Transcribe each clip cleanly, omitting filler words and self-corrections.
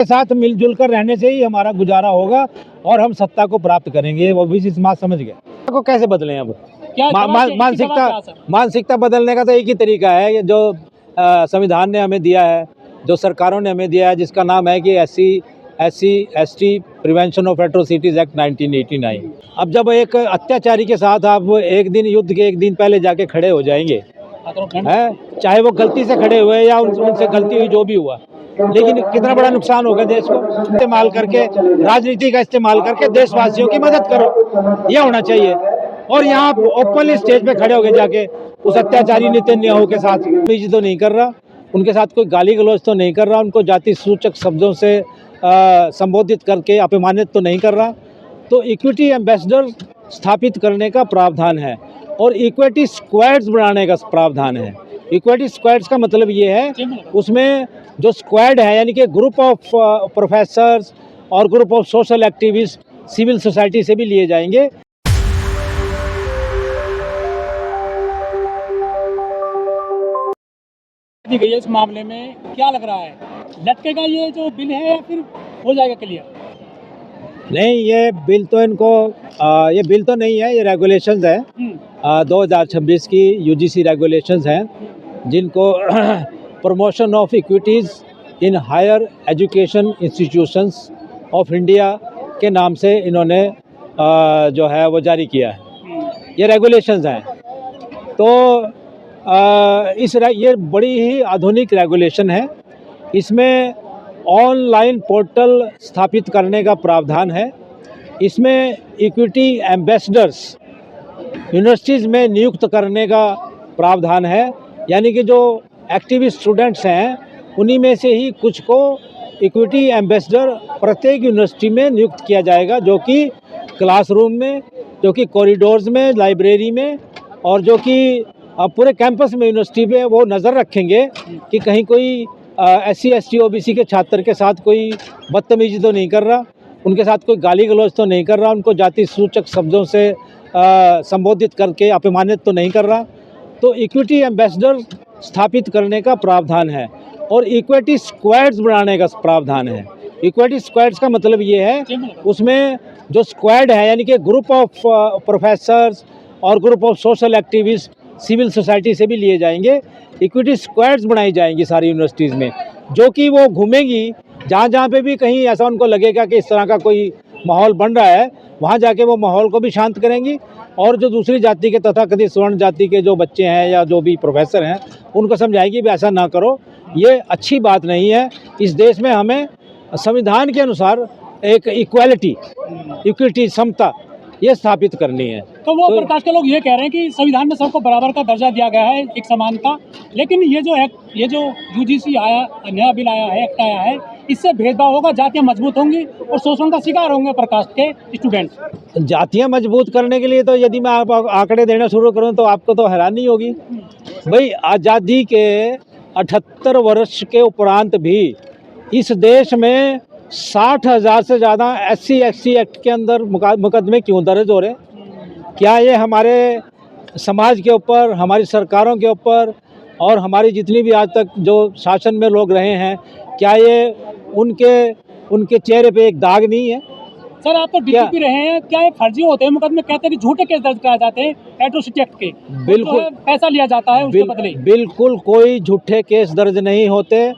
के साथ मिलजुल कर रहने से ही हमारा गुजारा होगा और हम सत्ता को प्राप्त करेंगे। वो भी समाज समझ गए को कैसे बदलें अब मानसिकता बदलने का तो एक ही तरीका है, जो संविधान ने हमें दिया है, जो सरकारों ने हमें दिया है, जिसका नाम है कि SC/ST prevention of atrocities act 1989। अब जब एक अत्याचारी के साथ आप एक दिन युद्ध के एक दिन पहले जाके खड़े हो जाएंगे, है चाहे वो गलती से खड़े हुए या उनसे गलती हुई, जो भी हुआ, लेकिन कितना बड़ा नुकसान होगा देश को। इस्तेमाल करके, राजनीति का इस्तेमाल करके देशवासियों की मदद करो, ये होना चाहिए। और यहाँ ओपनली स्टेज पे खड़े होके जाके उस अत्याचारी नेतन्याहू के साथ तो नहीं कर रहा, उनके साथ कोई गाली गलौज तो नहीं कर रहा, उनको जाति सूचक शब्दों से संबोधित करके अपमानित तो नहीं कर रहा। तो इक्विटी एम्बेसडर स्थापित करने का प्रावधान है और इक्विटी स्क्वाड्स बनाने का प्रावधान है। इक्विटी स्क्वाड्स का मतलब ये है, उसमें जो स्क्वाड है यानी कि ग्रुप ऑफ प्रोफेसर्स और group of social activist civil society से भी लिए जाएंगे। दी गई है इस मामले में, क्या लग रहा है, लटकेगा ये जो बिल है या फिर हो जाएगा क्लियर? नहीं, ये बिल तो ये बिल तो नहीं है, ये रेगुलेशंस है 2026 की UGC रेगुलेशंस हैं, जिनको promotion of equities in higher education institutions of India के नाम से इन्होंने जो है वो जारी किया है। ये रेगुलेशंस हैं, तो ये बड़ी ही आधुनिक रेगुलेशन है। इसमें ऑनलाइन पोर्टल स्थापित करने का प्रावधान है। इसमें इक्विटी एम्बेसडर्स यूनिवर्सिटीज़ में नियुक्त करने का प्रावधान है, यानी कि जो एक्टिविस्ट स्टूडेंट्स हैं उन्हीं में से ही कुछ को इक्विटी एम्बेसडर प्रत्येक यूनिवर्सिटी में नियुक्त किया जाएगा, जो कि क्लासरूम में, जो कि कॉरिडोर्स में, लाइब्रेरी में, और जो कि पूरे कैंपस में यूनिवर्सिटी में वो नज़र रखेंगे कि कहीं कोई SC ST OBC के छात्र के साथ कोई बदतमीजी तो नहीं कर रहा, उनके साथ कोई गाली गलौज तो नहीं कर रहा, उनको जाति सूचक शब्दों से संबोधित करके अपमानित तो नहीं कर रहा। तो इक्विटी एम्बेसडर स्थापित करने का प्रावधान है और इक्विटी स्क्वाड्स बनाने का प्रावधान है। इक्विटी स्क्वाड्स का मतलब ये है, उसमें जो स्क्वाड है यानी कि ग्रुप ऑफ प्रोफेसर्स और group of social activist civil society से भी लिए जाएंगे। इक्विटी स्क्वाड्स बनाई जाएंगी सारी यूनिवर्सिटीज़ में, जो कि वो घूमेंगी जहाँ पे भी कहीं ऐसा उनको लगेगा कि इस तरह का कोई माहौल बन रहा है, वहाँ जाके वो माहौल को भी शांत करेंगी। और जो दूसरी जाति के तथाकथित स्वर्ण जाति के जो बच्चे हैं या जो भी प्रोफेसर हैं, उनको समझाएगी भी ऐसा ना करो, ये अच्छी बात नहीं है। इस देश में हमें संविधान के अनुसार एक इक्विटी समता ये स्थापित करनी है। तो वो प्रकाश के लोग ये कह रहे हैं कि संविधान में सबको बराबर का दर्जा दिया गया है, एक समानता, लेकिन ये जो UGC आया, नया बिल आया है, एक्ट आया है, इससे भेदभाव होगा, जातियाँ मजबूत होंगी और शोषण का शिकार होंगे प्रकाश के स्टूडेंट्स। जातियाँ मजबूत करने के लिए तो यदि मैं आप आंकड़े देना शुरू करूँ तो आपको तो हैरानी होगी। भाई, आज़ादी के 78 वर्ष के उपरांत भी इस देश में 60,000 से ज़्यादा SC ST एक्ट के अंदर मुकदमे क्यों दर्ज हो रहे? क्या ये हमारे समाज के ऊपर, हमारी सरकारों के ऊपर और हमारी जितनी भी आज तक जो शासन में लोग रहे हैं, क्या ये उनके चेहरे पे एक दाग नहीं है? सर, आप तो DGP रहे हैं, क्या ये फर्जी होते हैं मुकदमे? कहते हैं कि झूठे केस दर्ज कराए जाते हैं एट्रोसिटी एक्ट के, बिल्कुल तो पैसा लिया जाता है उसके बदले। बिल्कुल कोई झूठे केस दर्ज नहीं होते।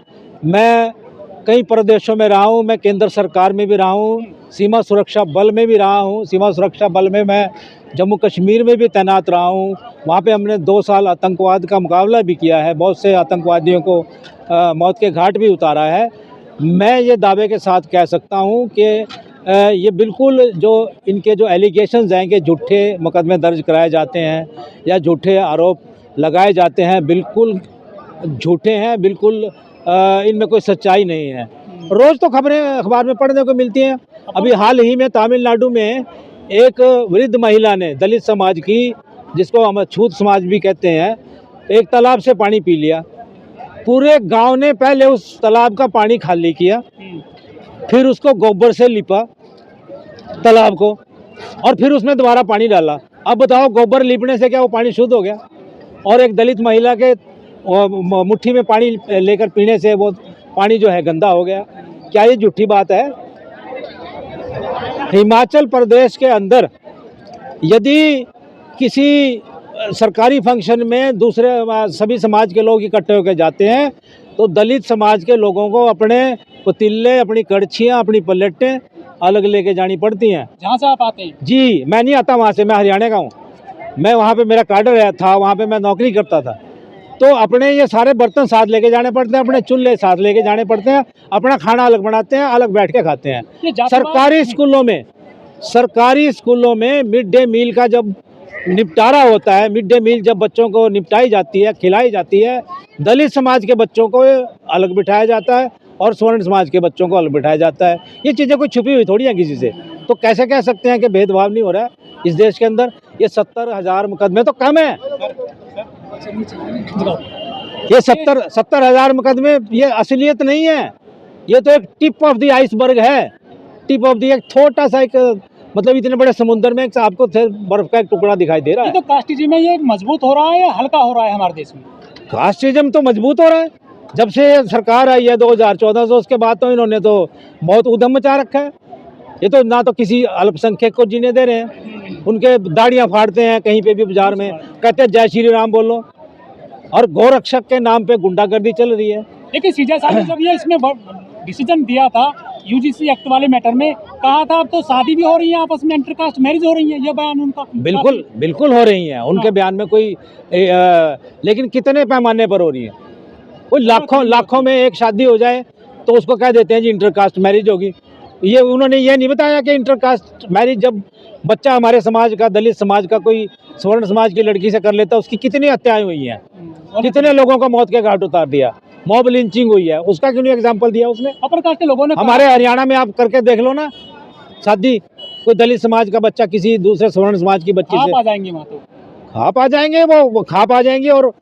मैं कई प्रदेशों में रहा हूँ, मैं केंद्र सरकार में भी रहा हूँ, सीमा सुरक्षा बल में भी रहा हूँ। सीमा सुरक्षा बल में मैं जम्मू कश्मीर में भी तैनात रहा हूँ। वहाँ पे हमने 2 साल आतंकवाद का मुकाबला भी किया है, बहुत से आतंकवादियों को मौत के घाट भी उतारा है। मैं ये दावे के साथ कह सकता हूँ कि ये बिल्कुल जो इनके जो एलिगेशंस हैं कि झूठे मुकदमे दर्ज कराए जाते हैं या झूठे आरोप लगाए जाते हैं, बिल्कुल झूठे हैं, बिल्कुल इनमें कोई सच्चाई नहीं है। रोज़ तो खबरें अखबार में पढ़ने को मिलती हैं। अभी हाल ही में तमिलनाडु में एक वृद्ध महिला ने, दलित समाज की, जिसको हम छूत समाज भी कहते हैं, एक तालाब से पानी पी लिया। पूरे गांव ने पहले उस तालाब का पानी खाली किया, फिर उसको गोबर से लिपा तालाब को, और फिर उसमें दोबारा पानी डाला। अब बताओ, गोबर लिपने से क्या वो पानी शुद्ध हो गया? और एक दलित महिला के मुट्ठी में पानी लेकर पीने से वो पानी जो है गंदा हो गया। क्या ये झूठी बात है? हिमाचल प्रदेश के अंदर यदि किसी सरकारी फंक्शन में दूसरे सभी समाज के लोग इकट्ठे होकर जाते हैं तो दलित समाज के लोगों को अपने पतीले, अपनी कड़छियाँ, अपनी प्लेटें अलग लेके जानी पड़ती हैं। जहाँ से आप आते हैं? जी, मैं नहीं आता वहाँ से, मैं हरियाणा का हूँ। मैं वहाँ पे मेरा कार्डर था, वहाँ पे मैं नौकरी करता था। तो अपने ये सारे बर्तन साथ लेके जाने पड़ते हैं, अपने चूल्हे साथ लेके जाने पड़ते हैं, अपना खाना अलग बनाते हैं, अलग बैठ के खाते हैं। ये जातिवाद- सरकारी स्कूलों में मिड डे मील का जब निपटारा होता है, मिड डे मील जब बच्चों को निपटाई जाती है, खिलाई जाती है, दलित समाज के बच्चों को अलग बिठाया जाता है और स्वर्ण समाज के बच्चों को अलग बिठाया जाता है। ये चीज़ें कोई छुपी हुई थोड़ी हैं किसी से। तो कैसे कह सकते हैं कि भेदभाव नहीं हो रहा है इस देश के अंदर? ये 70,000 मुकदमे तो कम है। ये 70,000 मुकदमे ये असलियत नहीं है, ये तो एक टिप ऑफ द आइसबर्ग है। टिप ऑफ द एक छोटा सा एक मतलब इतने बड़े समुद्र में आपको बर्फ का एक टुकड़ा दिखाई दे रहा ये है। तो कास्टिज्म में ये मजबूत हो रहा है या हल्का हो रहा है हमारे देश में? कास्टिज्म तो मजबूत हो रहा है जब से सरकार आई है 2014 से, उसके बाद तो इन्होंने तो बहुत उधम मचा रखा है। ये तो ना तो किसी अल्पसंख्यक को जीने दे रहे हैं, उनके दाढ़ियाँ फाड़ते हैं कहीं पे भी बाजार में, कहते हैं जय श्री राम बोलो, और गोरक्षक के नाम पे गुंडागर्दी चल रही है। लेकिन सीजा साहब ने जब ये इसमें डिसीजन दिया था यूजीसी एक्ट वाले मैटर में, कहा था अब तो शादी भी हो रही है आपस में, इंटरकास्ट मैरिज हो रही है, ये बयान उनका बिल्कुल हो रही हैं उनके बयान में कोई लेकिन कितने पैमाने पर हो रही है? कोई लाखों में एक शादी हो जाए तो उसको कह देते हैं जी इंटरकास्ट मैरिज होगी। ये उन्होंने ये नहीं बताया कि इंटरकास्ट मैरिज जब बच्चा हमारे समाज का, दलित समाज का कोई स्वर्ण समाज की लड़की से कर लेता है, उसकी कितनी हत्याएं हुई हैं, कितने लोगों को मौत के घाट उतार दिया, मॉब लिंचिंग हुई है, उसका क्यों नहीं एग्जाम्पल दिया उसने? अपर कास्ट के लोगों ने हमारे हरियाणा में आप करके देख लो ना शादी, कोई दलित समाज का बच्चा किसी दूसरे स्वर्ण समाज की बच्ची से आ जाएंगे वहाँ तो खाप आ जाएंगे, वो खाप आ जाएंगे और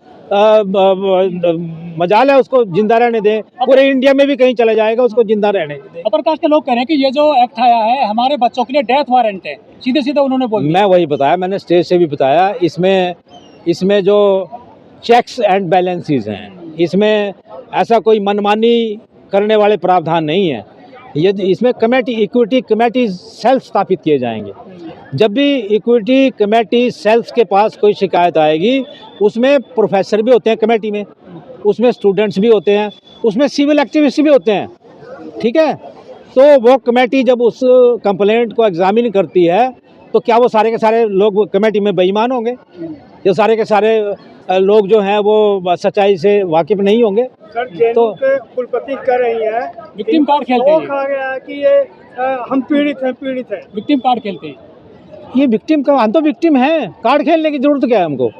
मजाल है उसको जिंदा रहने दें। पूरे इंडिया में भी कहीं चला जाएगा, उसको जिंदा रहने दें। अपर कास्ट के लोग कह रहे हैं कि ये जो एक्ट आया है हमारे बच्चों के लिए डेथ वारंट है, सीधे सीधे उन्होंने बोल दिया। मैं वही बताया, मैंने स्टेज से भी बताया, इसमें जो चेक्स एंड बैलेंसेस हैं, इसमें ऐसा कोई मनमानी करने वाले प्रावधान नहीं है। ये इसमें इक्विटी कमेटी सेल्स स्थापित किए जाएंगे। जब भी इक्विटी कमेटी सेल्स के पास कोई शिकायत आएगी, उसमें प्रोफेसर भी होते हैं कमेटी में, उसमें स्टूडेंट्स भी होते हैं, उसमें सिविल एक्टिविस्ट भी होते हैं, ठीक है? तो वो कमेटी जब उस कंप्लेंट को एग्जामिन करती है तो क्या वो सारे के सारे लोग कमेटी में बेईमान होंगे? ये सारे के सारे लोग जो हैं वो सच्चाई से वाकिफ नहीं होंगे? तो कुलपति कह रही है विक्टिम कार्ड खेलते हैं, कहा गया है कि ये हम पीड़ित हैं। विक्टिम कार्ड खेलते हैं। ये विक्टिम का, हम तो विक्टिम हैं, कार्ड खेलने की जरूरत क्या है हमको?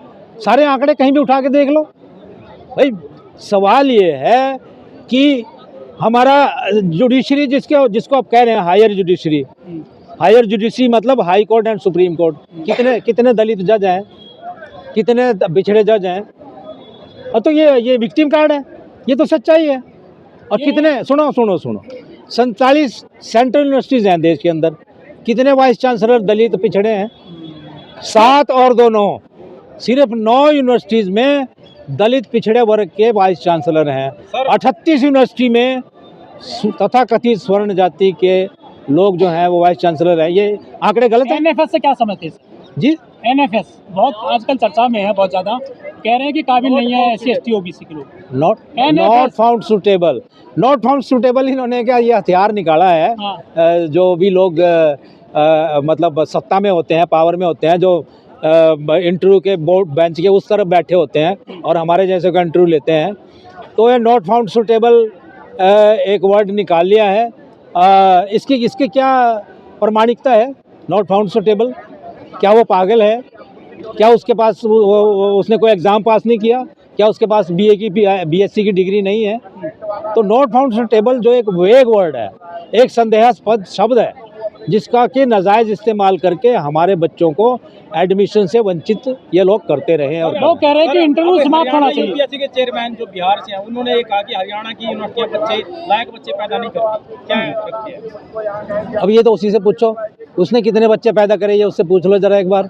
सारे आंकड़े कहीं भी उठा के देख लो भाई। सवाल ये है कि हमारा जुडिशरी जिसको आप कह रहे हैं हायर जुडिशरी मतलब high court and supreme court, कितने दलित जज हैं, कितने बिछड़े जज हैं, और तो ये विक्टिम कार्ड है, ये तो सच्चाई है। और कितने सुनो 47 सेंट्रल यूनिवर्सिटीज़ हैं देश के अंदर, कितने वाइस चांसलर दलित पिछड़े हैं? 7 और 2 9, सिर्फ 9 यूनिवर्सिटीज़ में दलित पिछड़े वर्ग के वाइस चांसलर हैं। 38 यूनिवर्सिटी में तथाकथित स्वर्ण जाति के लोग जो हैं वो वाइस चांसलर हैं। ये आंकड़े गलत हैं। एनएफएस से क्या समझते हैं जी? एनएफएस बहुत आजकल चर्चा में है, बहुत ज़्यादा कह रहे हैं कि काबिल नहीं है SC ST OBC के लोग। नॉट फाउंड सुटेबल इन्होंने क्या ये हथियार निकाला है? हाँ। जो भी लोग मतलब सत्ता में होते हैं, पावर में होते हैं, जो इंटरव्यू के बोर्ड बेंच के उस तरफ बैठे होते हैं और हमारे जैसे का इंटरव्यू लेते हैं, तो ये नॉट फाउंड सुटेबल एक वर्ड निकाल लिया है। इसकी क्या प्रामाणिकता है? नॉट फाउंड सुटेबल, क्या वो पागल है? क्या उसके पास उसने कोई एग्ज़ाम पास नहीं किया? क्या उसके पास BA की BSc की डिग्री नहीं है? तो नॉट फाउंड सुटेबल जो एक वेग वर्ड है, एक संदेहास्पद शब्द है, जिसका कि नाजायज़ इस्तेमाल करके हमारे बच्चों को एडमिशन से वंचित ये लोग करते रहे। और लोग कह रहे हैं कि इंटरव्यू समाप्त होना चाहिए। यूपीएससी के चेयरमैन जो बिहार से हैं, उन्होंने ये कहा कि हरियाणा की यूनिवर्सिटियां लायक बच्चे पैदा नहीं करती, क्या करती है? अब ये तो उसी से पूछो, उसने कितने बच्चे पैदा करे, ये उससे पूछ लो जरा एक बार।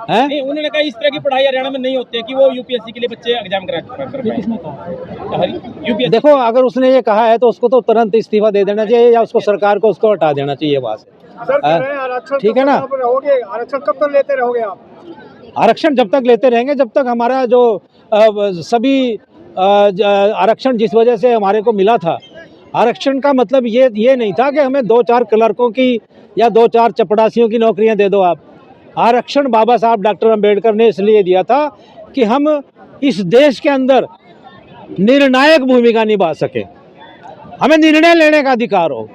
हैं? नहीं, उन्होंने कहा इस तरह की पढ़ाई हरियाणा में नहीं होती है कि वो यूपीएससी के लिए बच्चे एग्जाम कर ये किसने कहा? यूपीएससी देखो, अगर उसने ये कहा है तो उसको तो तुरंत इस्तीफा दे देना चाहिए या उसको सरकार को उसको हटा देना चाहिए वहाँ से। सर कह रहे हैं आरक्षण ठीक है ना? कब रहोगे, आरक्षण कब तक लेते रहोगे आप? आरक्षण जब तक लेते रहेंगे जब तक हमारा जो सभी आरक्षण जिस वजह से हमारे को मिला था, आरक्षण का मतलब ये नहीं था कि हमें 2-4 क्लर्कों की या 2-4 चपड़ासियों की नौकरियां दे दो आप। आरक्षण बाबा साहब डॉक्टर अंबेडकर ने इसलिए दिया था कि हम इस देश के अंदर निर्णायक भूमिका निभा सके, हमें निर्णय लेने का अधिकार हो।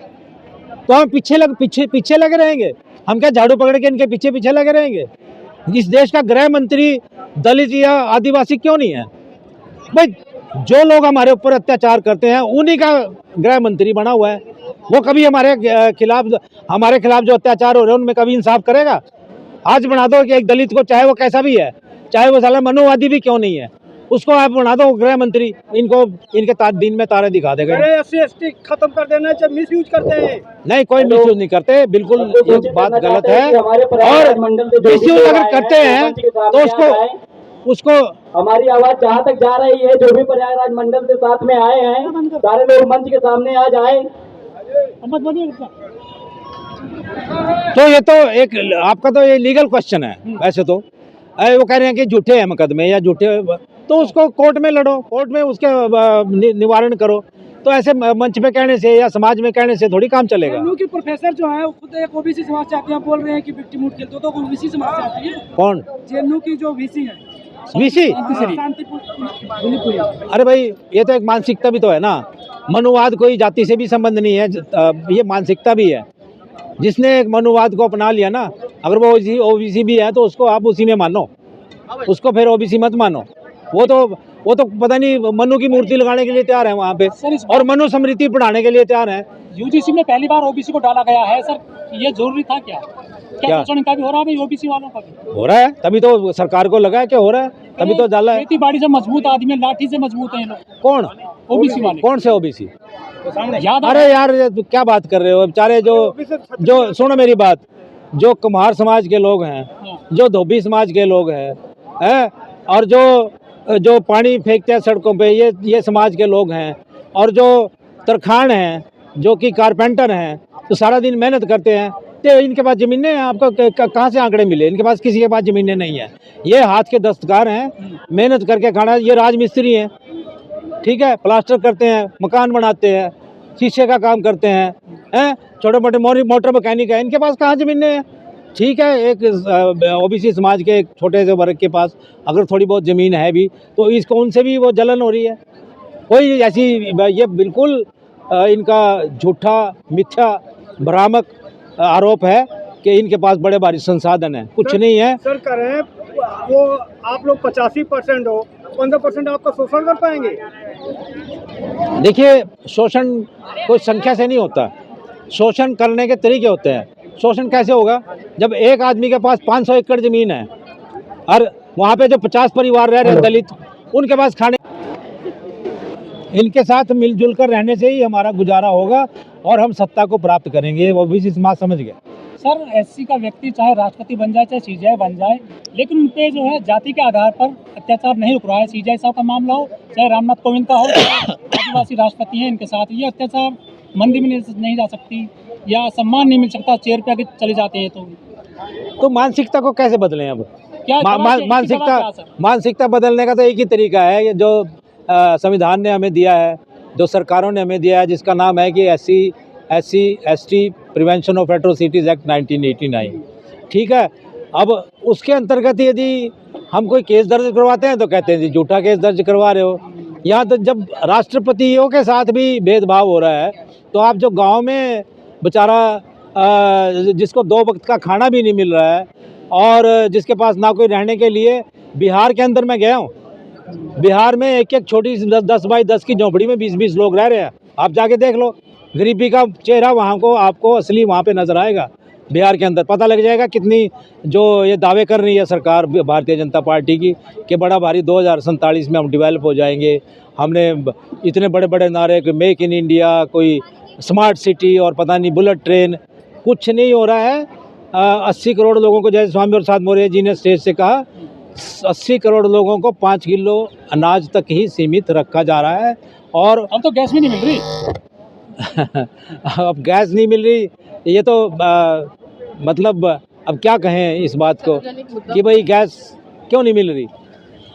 तो हम पीछे लगे रहेंगे? हम क्या झाड़ू पकड़ के इनके पीछे लगे रहेंगे? इस देश का गृह मंत्री दलित या आदिवासी क्यों नहीं है भाई? जो लोग हमारे ऊपर अत्याचार करते हैं उन्हीं का गृह मंत्री बना हुआ है। वो कभी हमारे खिलाफ जो अत्याचार हो रहे हैं उनमें कभी इंसाफ करेगा? आज बना दो कि एक दलित को, चाहे वो कैसा भी है, चाहे वो साला मनुवादी भी क्यों नहीं है, उसको आप बना दो गृह मंत्री। इनके दिन में तारे दिखा देगा। अरे SC/ST खत्म कर देना चाहिए, मिस यूज करते हैं। नहीं, कोई मिसयूज नहीं करते, बिल्कुल ये बात गलत है। और मिसयूज अगर करते हैं तो उसको हमारी आवाज जहाँ तक जा रही है, जो भी प्रयागराज मंडल से साथ में आए हैं, सारे लोग मंच के सामने आ जाए। तो ये तो एक आपका तो ये लीगल क्वेश्चन है। वैसे तो वो कह रहे हैं कि झूठे हैं मुकदमे या झूठे, तो उसको कोर्ट में लड़ो, कोर्ट में उसके निवारण करो। तो ऐसे मंच पे कहने से या समाज में कहने से थोड़ी काम चलेगा। जेएनयू के प्रोफेसर जो है खुद एक ओबीसी समाज से आते हैं, बोल रहे हैं कि विक्टिम मूड खेलते हो, तो ओबीसी समाज से आती है। कौन? जेएनयू की जो वीसी है, वीसी? अरे भाई, ये तो एक मानसिकता भी तो है ना। मनुवाद कोई जाति से भी संबंध नहीं है, ये मानसिकता भी है। जिसने एक मनुवाद को अपना लिया ना, अगर वो ओबीसी भी है तो उसको आप उसी में मानो, उसको फिर ओबीसी मत मानो। वो तो पता नहीं मनु की मूर्ति लगाने के लिए तैयार है वहाँ पे, और मनु स्मृति पढ़ाने के लिए तैयार है। यूजीसी में पहली बार ओबीसी को डाला गया है सर, ये जरूरी था क्या? क्या शोषण इनका भी हो रहा है ओबीसी वालों का भी? हो रहा है, तभी तो सरकार को लगा है कि हो रहा है, तभी तो डाला है। खेती बाड़ी से मजबूत आदमी, लाठी से मजबूत है ये लोग। कौन? ओबीसी वाले। कौन से ओबीसी? याद अरे यार, क्या बात कर रहे हो बेचारे? जो सुनो मेरी बात, जो कुम्हार समाज के लोग हैं, जो धोबी समाज के लोग हैं, और जो पानी फेंकते हैं सड़कों पे, ये समाज के लोग हैं, और जो तरखान हैं, जो कि कारपेंटर हैं, तो सारा दिन मेहनत करते हैं। तो इनके पास ज़मीनें हैं, आपको कहाँ से आंकड़े मिले? इनके पास किसी के पास ज़मीनें नहीं है। ये हाथ के दस्तकार हैं, मेहनत करके खाना। ये राजमिस्त्री हैं, ठीक है, प्लास्टर करते हैं, मकान बनाते हैं, शीशे का काम करते हैं, छोटे मोटे मोटर मैकेनिक है। इनके पास कहाँ ज़मीनें हैं? ठीक है, एक ओबीसी समाज के एक छोटे से वर्ग के पास अगर थोड़ी बहुत ज़मीन है भी, तो इसको उनसे भी वो जलन हो रही है। कोई ऐसी, ये बिल्कुल इनका झूठा, मिथ्या, भ्रामक आरोप है कि इनके पास बड़े भारी संसाधन है। कुछ नहीं है। सर कह रहे हैं वो आप लोग 85% हो, 15% आपका शोषण कर पाएंगे? देखिए, शोषण कोई संख्या से नहीं होता, शोषण करने के तरीके होते हैं। शोषण कैसे होगा? जब एक आदमी के पास 500 एकड़ ज़मीन है और वहाँ पे जो 50 परिवार रह रहे हैं दलित, उनके पास खाने, इनके साथ मिलजुल कर रहने से ही हमारा गुजारा होगा और हम सत्ता को प्राप्त करेंगे। वो भी समाज समझ गए। सर, एससी का व्यक्ति चाहे राष्ट्रपति बन जाए, चाहे सीजीआई बन जाए, लेकिन उन पे जो है जाति के आधार पर अत्याचार नहीं रुक रहा है। सीजीआई साहब का मामला हो, चाहे रामनाथ कोविंद का हो, आदिवासी राष्ट्रपति हैं, इनके साथ ये अत्याचार मंदी में नहीं जा सकती या सम्मान नहीं मिल सकता, चेयर पे आके चले जाते हैं। तो मानसिकता को कैसे बदलें? अब क्या मानसिकता बदलने का तो एक ही तरीका है, जो संविधान ने हमें दिया है, जो सरकारों ने हमें दिया है, जिसका नाम है कि SC/ST prevention of atrocities act 1989। ठीक है, अब उसके अंतर्गत यदि हम कोई केस दर्ज करवाते हैं तो कहते हैं जी झूठा केस दर्ज करवा रहे हो। यहाँ तो जब राष्ट्रपतियों के साथ भी भेदभाव हो रहा है, तो आप जो गांव में बेचारा जिसको 2 वक्त का खाना भी नहीं मिल रहा है और जिसके पास ना कोई रहने के लिए, बिहार के अंदर मैं गया हूँ, बिहार में एक छोटी 10 बाई 10 की झोंपड़ी में 20-20 लोग रह रहे हैं। आप जाके देख लो, गरीबी का चेहरा वहाँ को आपको असली वहाँ पे नज़र आएगा। बिहार के अंदर पता लग जाएगा कितनी जो ये दावे कर रही है सरकार भारतीय जनता पार्टी की कि बड़ा भारी 2047 में हम डेवलप हो जाएंगे। हमने इतने बड़े बड़े नारे कि मेक इन इंडिया, कोई स्मार्ट सिटी और पता नहीं बुलेट ट्रेन, कुछ नहीं हो रहा है। 80 करोड़ लोगों को, जैसे स्वामी प्रसाद मौर्य जी ने स्टेज से कहा, 80 करोड़ लोगों को 5 किलो अनाज तक ही सीमित रखा जा रहा है। और अब तो गैस भी नहीं मिल रही। अब गैस नहीं मिल रही, ये तो मतलब अब क्या कहें इस बात को कि भाई गैस क्यों नहीं मिल रही।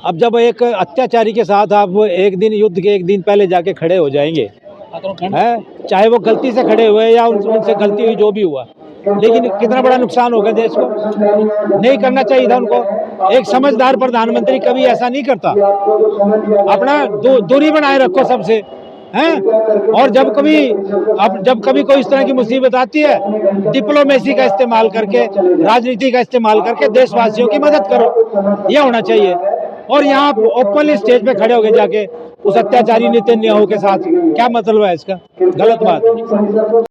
अब जब एक अत्याचारी के साथ आप एक दिन, युद्ध के एक दिन पहले जाके खड़े हो जाएंगे, है, चाहे वो गलती से खड़े हुए या उनसे गलती हुई, जो भी हुआ, लेकिन कितना बड़ा नुकसान हो गया देश को। नहीं करना चाहिए था उनको। एक समझदार प्रधानमंत्री कभी ऐसा नहीं करता। अपना दूरी बनाए रखो सबसे, हैं। और जब कभी कोई इस तरह की मुसीबत आती है, डिप्लोमेसी का इस्तेमाल करके, राजनीति का इस्तेमाल करके देशवासियों की मदद करो, यह होना चाहिए। और यहाँ ओपनली स्टेज पे खड़े हो गए जाके उस अत्याचारी नेतन्याहू के साथ, क्या मतलब है इसका? गलत बात है।